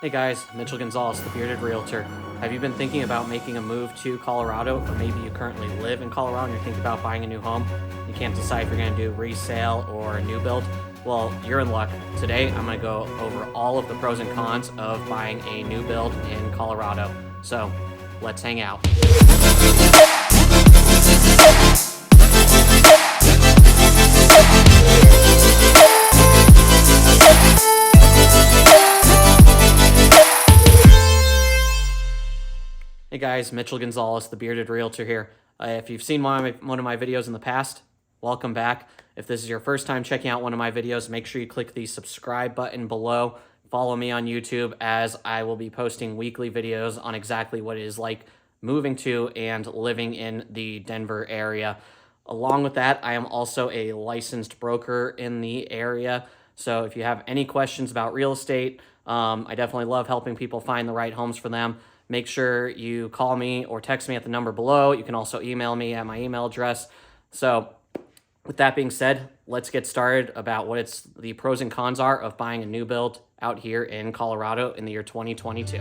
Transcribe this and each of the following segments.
Hey guys, Mitchell Gonzales, the Bearded Realtor. Have you been thinking about making a move to Colorado, or maybe you currently live in Colorado and you're thinking about buying a new home? You can't decide if you're going to do resale or a new build? Well, you're in luck. Today, I'm going to go over all of the pros and cons of buying a new build in Colorado. So, let's hang out. Hey guys, Mitchell Gonzales, the Bearded Realtor here. If you've seen one of my videos in the past, welcome back. If this is your first time checking out one of my videos, make sure you click the subscribe button below. Follow me on YouTube, as I will be posting weekly videos on exactly what it is like moving to and living in the Denver area. Along with that, I am also a licensed broker in the area. So if you have any questions about real estate, I definitely love helping people find the right homes for them. Make sure you call me or text me at the number below. You can also email me at my email address. So with that being said, let's get started about what the pros and cons are of buying a new build out here in Colorado in the year 2022.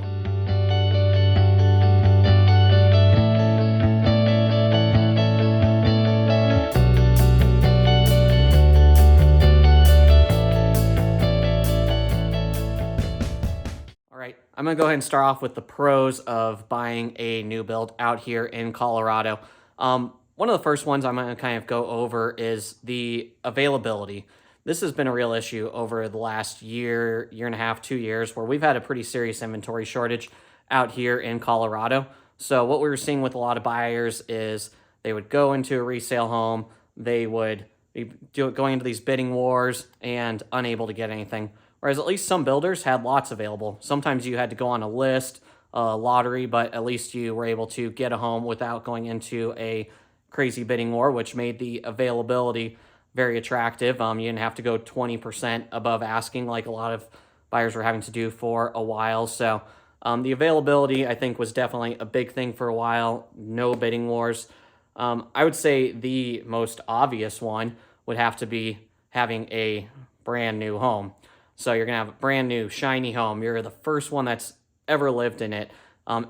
I'm going to go ahead and start off with the pros of buying a new build out here in Colorado. One of the first ones I'm going to kind of go over is the availability. This has been a real issue over the last year and a half, 2 years, where we've had a pretty serious inventory shortage out here in Colorado. So what we were seeing with a lot of buyers is they would go into a resale home, they would be going into these bidding wars and unable to get anything. Whereas at least some builders had lots available. Sometimes you had to go on a list, a lottery, but at least you were able to get a home without going into a crazy bidding war, which made the availability very attractive. You didn't have to go 20% above asking like a lot of buyers were having to do for a while. So the availability, I think, was definitely a big thing for a while. No bidding wars. I would say the most obvious one would have to be having a brand new home. So you're going to have a brand new, shiny home. You're the first one that's ever lived in it.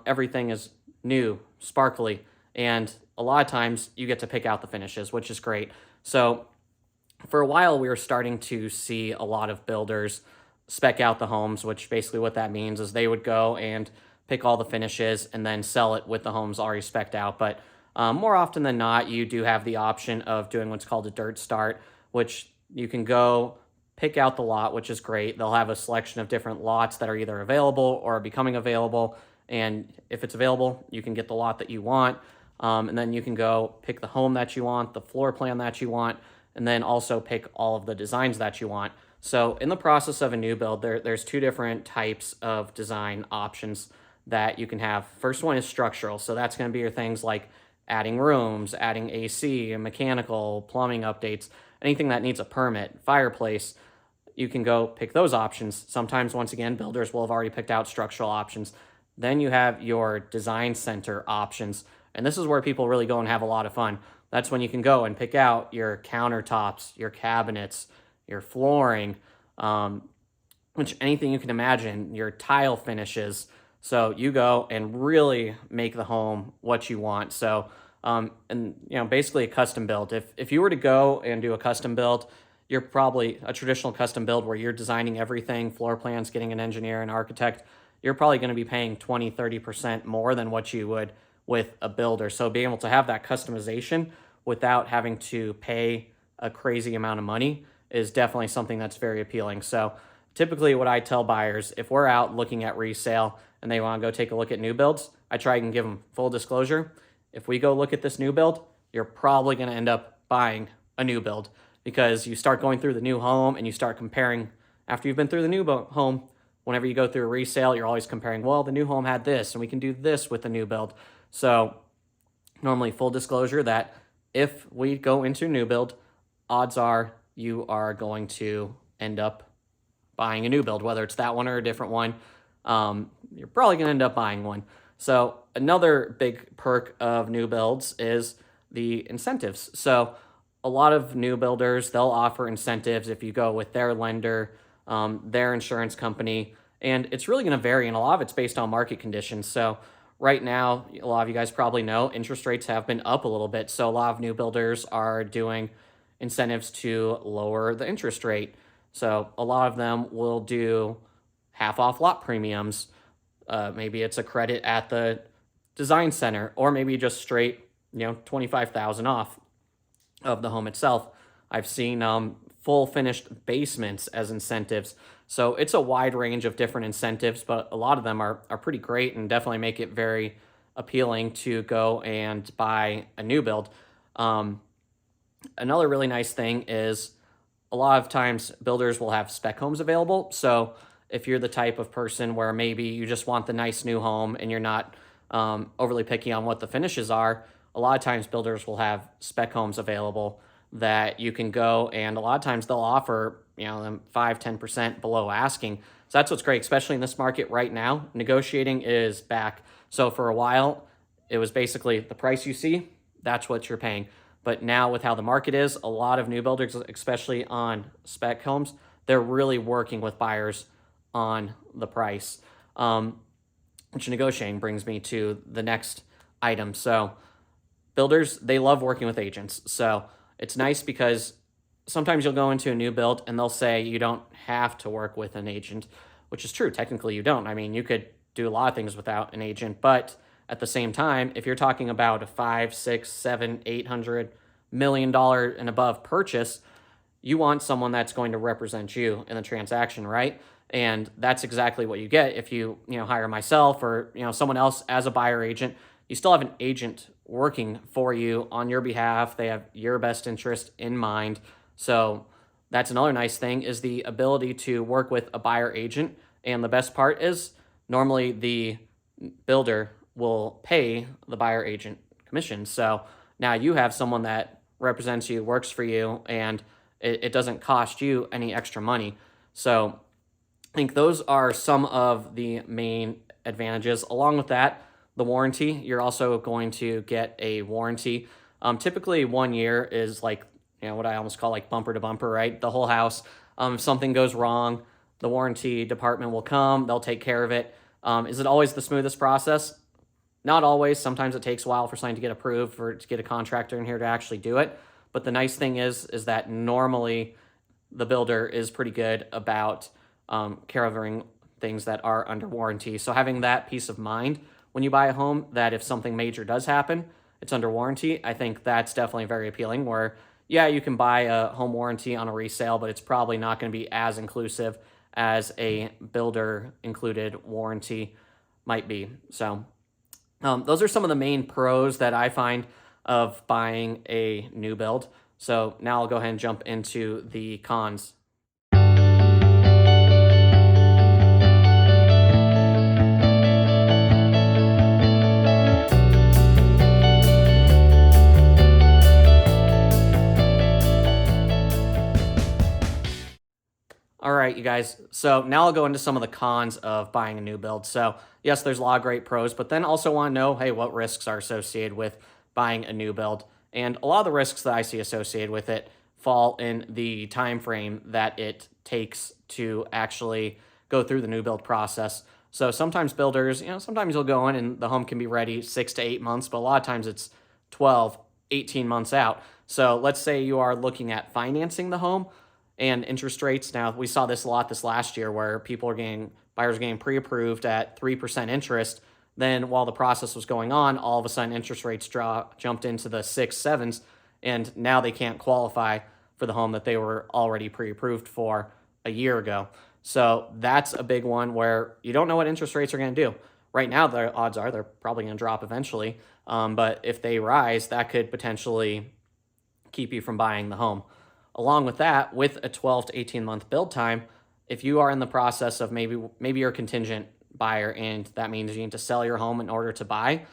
Everything is new, sparkly, and a lot of times you get to pick out the finishes, which is great. So for a while, we were starting to see a lot of builders spec out the homes, which basically what that means is they would go and pick all the finishes and then sell it with the homes already specced out. But more often than not, you do have the option of doing what's called a dirt start, which you can go pick out the lot, which is great. They'll have a selection of different lots that are either available or becoming available. And if it's available, you can get the lot that you want. And then you can go pick the home that you want, the floor plan that you want, and then also pick all of the designs that you want. So in the process of a new build, there's two different types of design options that you can have. First one is structural. So that's going to be your things like adding rooms, adding AC, and mechanical, plumbing updates, anything that needs a permit, fireplace. You can go pick those options. Sometimes, once again, builders will have already picked out structural options. Then you have your design center options. And this is where people really go and have a lot of fun. That's when you can go and pick out your countertops, your cabinets, your flooring, which anything you can imagine, your tile finishes. So you go and really make the home what you want. So, basically a custom build. If you were to go and do a custom build, you're probably a traditional custom build where you're designing everything, floor plans, getting an engineer, an architect, you're probably going to be paying 20, 30% more than what you would with a builder. So being able to have that customization without having to pay a crazy amount of money is definitely something that's very appealing. So typically what I tell buyers, if we're out looking at resale and they want to go take a look at new builds, I try and give them full disclosure. If we go look at this new build, you're probably going to end up buying a new build, because you start going through the new home and you start comparing after you've been through the new home. Whenever you go through a resale, you're always comparing, well, the new home had this and we can do this with the new build. So normally, full disclosure, that if we go into a new build, odds are you are going to end up buying a new build, whether it's that one or a different one. You're probably going to end up buying one. So another big perk of new builds is the incentives. So a lot of new builders, they'll offer incentives if you go with their lender, their insurance company, And it's really going to vary, and a lot of it's based on market conditions. So right now, a lot of you guys probably know interest rates have been up a little bit. So a lot of new builders are doing incentives to lower the interest rate. So a lot of them will do half off lot premiums. Maybe it's a credit at the design center, or maybe just straight, 25,000 off of the home itself. I've seen full finished basements as incentives. So it's a wide range of different incentives, but a lot of them are pretty great and definitely make it very appealing to go and buy a new build. Um, Another really nice thing is a lot of times builders will have spec homes available. So if you're the type of person where maybe you just want the nice new home and you're not overly picky on what the finishes are, a lot of times builders will have spec homes available that you can go, and a lot of times they'll offer them 5-10% below asking. So that's what's great, especially in this market right now. Negotiating is back. So for a while, it was basically the price you see, that's what you're paying. But now with how the market is, a lot of new builders, especially on spec homes, they're really working with buyers on the price. Which negotiating brings me to the next item. So builders, they love working with agents. So it's nice because sometimes you'll go into a new build and they'll say you don't have to work with an agent, which is true. Technically, you don't. I mean, you could do a lot of things without an agent, but at the same time, if you're talking about a 5, 6, 7, $800 million and above purchase, you want someone that's going to represent you in the transaction, right? And that's exactly what you get if you hire myself or someone else as a buyer agent. You still have an agent working for you on your behalf. They have your best interest in mind. So that's another nice thing, is the ability to work with a buyer agent. And the best part is normally the builder will pay the buyer agent commission. So now you have someone that represents you, works for you, and it doesn't cost you any extra money. So I think those are some of the main advantages. Along with that, the warranty, you're also going to get a warranty. Typically 1 year is like, what I almost call like bumper to bumper, right? The whole house. If something goes wrong, the warranty department will come, they'll take care of it. Is it always the smoothest process? Not always. Sometimes it takes a while for something to get approved, for to get a contractor in here to actually do it. But the nice thing is that normally the builder is pretty good about covering things that are under warranty. So having that peace of mind when you buy a home, that if something major does happen, it's under warranty, I think that's definitely very appealing. Where, yeah, you can buy a home warranty on a resale, but it's probably not going to be as inclusive as a builder included warranty might be. So those are some of the main pros that I find of buying a new build. So now I'll go ahead and jump into the cons. All right, you guys. So now I'll go into some of the cons of buying a new build. So yes, there's a lot of great pros, but then also want to know, hey, what risks are associated with buying a new build? And a lot of the risks that I see associated with it fall in the time frame that it takes to actually go through the new build process. So sometimes builders, sometimes you'll go in and the home can be ready 6 to 8 months, but a lot of times it's 12, 18 months out. So let's say you are looking at financing the home and interest rates. Now, we saw this a lot this last year where buyers are getting pre-approved at 3% interest. Then while the process was going on, all of a sudden interest rates jumped into the 6, 7s, and now they can't qualify for the home that they were already pre-approved for a year ago. So that's a big one where you don't know what interest rates are going to do. Right now, the odds are they're probably going to drop eventually. But if they rise, that could potentially keep you from buying the home. Along with that, with a 12 to 18 month build time, if you are in the process of maybe you're a contingent buyer and that means you need to sell your home in order to buy,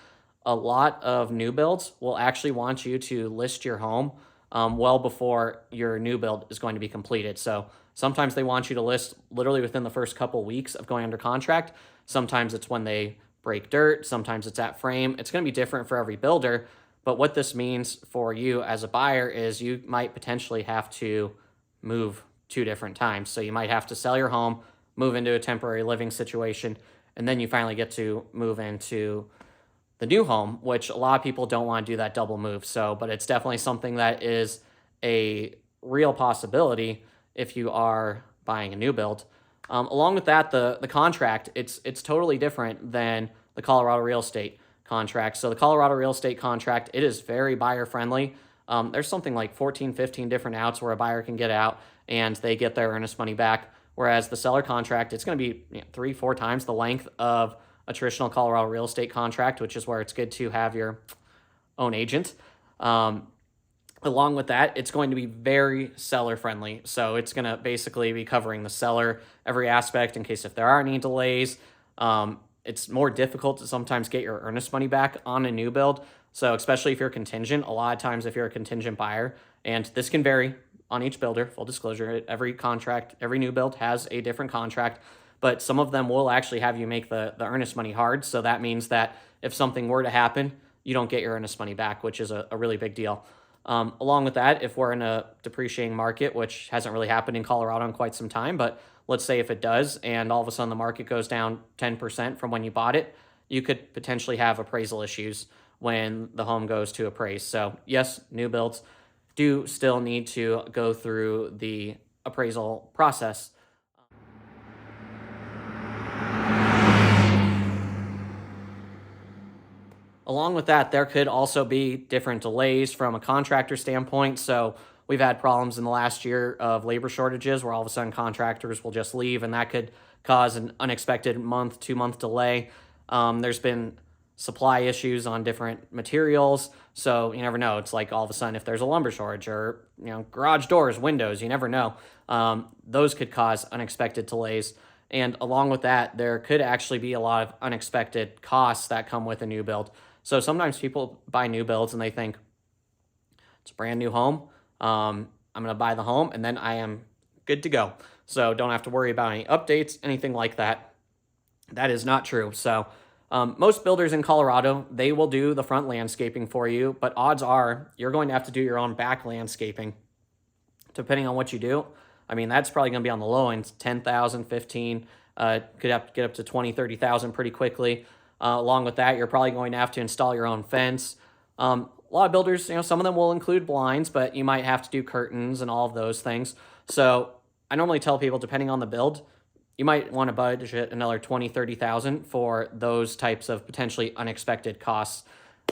a lot of new builds will actually want you to list your home well before your new build is going to be completed. So sometimes they want you to list literally within the first couple weeks of going under contract. Sometimes it's when they break dirt. Sometimes it's at frame. It's going to be different for every builder. But what this means for you as a buyer is you might potentially have to move 2 different times. So you might have to sell your home, move into a temporary living situation, and then you finally get to move into the new home, which a lot of people don't want to do that double move. So, but it's definitely something that is a real possibility if you are buying a new build. Along with that, the contract, it's totally different than the Colorado real estate contract. So the Colorado real estate contract, it is very buyer friendly. There's something like 14, 15 different outs where a buyer can get out and they get their earnest money back. Whereas the seller contract, it's going to be 3-4 times the length of a traditional Colorado real estate contract, which is where it's good to have your own agent. Along with that, it's going to be very seller friendly. So it's going to basically be covering the seller, every aspect in case if there are any delays. It's more difficult to sometimes get your earnest money back on a new build. So especially if you're contingent, a lot of times if you're a contingent buyer, and this can vary on each builder, full disclosure, every contract, every new build has a different contract, but some of them will actually have you make the earnest money hard. So that means that if something were to happen, you don't get your earnest money back, which is a really big deal. Along with that, if we're in a depreciating market, which hasn't really happened in Colorado in quite some time, but let's say if it does, and all of a sudden the market goes down 10% from when you bought it, you could potentially have appraisal issues when the home goes to appraise. So yes, new builds do still need to go through the appraisal process. Along with that, there could also be different delays from a contractor standpoint. So we've had problems in the last year of labor shortages where all of a sudden contractors will just leave, and that could cause an unexpected month, 2-month delay. There's been supply issues on different materials. So you never know. It's like all of a sudden if there's a lumber shortage or garage doors, windows, you never know. Those could cause unexpected delays. And along with that, there could actually be a lot of unexpected costs that come with a new build. So sometimes people buy new builds and they think it's a brand new home. I'm going to buy the home and then I am good to go. So don't have to worry about any updates, anything like that. That is not true. So most builders in Colorado, they will do the front landscaping for you, but odds are you're going to have to do your own back landscaping. Depending on what you do, I mean, that's probably going to be on the low end, 10,000, 15, could have to get up to 20, 30,000 pretty quickly. Along with that, you're probably going to have to install your own fence. A lot of builders, some of them will include blinds, but you might have to do curtains and all of those things. So I normally tell people, depending on the build, you might want to budget another 20, 30,000 for those types of potentially unexpected costs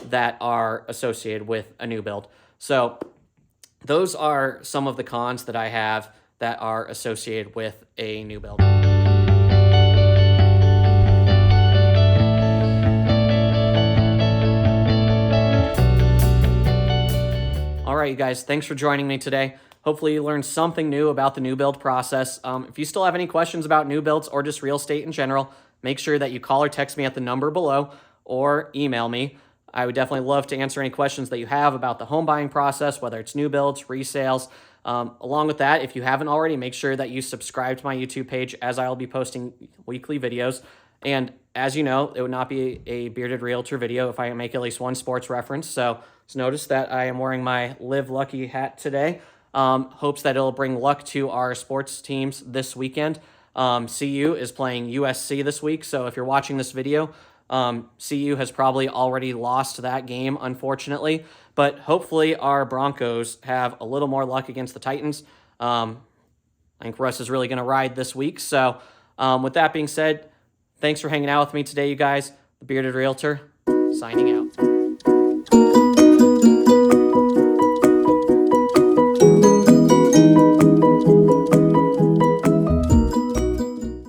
that are associated with a new build. So those are some of the cons that I have that are associated with a new build. All right, you guys, thanks for joining me today. Hopefully you learned something new about the new build process. If you still have any questions about new builds or just real estate in general, make sure that you call or text me at the number below or email me. I would definitely love to answer any questions that you have about the home buying process, whether it's new builds, resales. Along with that, if you haven't already, make sure that you subscribe to my YouTube page as I will be posting weekly videos. And as you know, it would not be a Bearded Realtor video if I make at least one sports reference. So just notice that I am wearing my Live Lucky hat today. Hopes that it'll bring luck to our sports teams this weekend. CU is playing USC this week. So if you're watching this video, CU has probably already lost that game, unfortunately. But hopefully our Broncos have a little more luck against the Titans. I think Russ is really going to ride this week. So with that being said, thanks for hanging out with me today, you guys. The Bearded Realtor, signing out.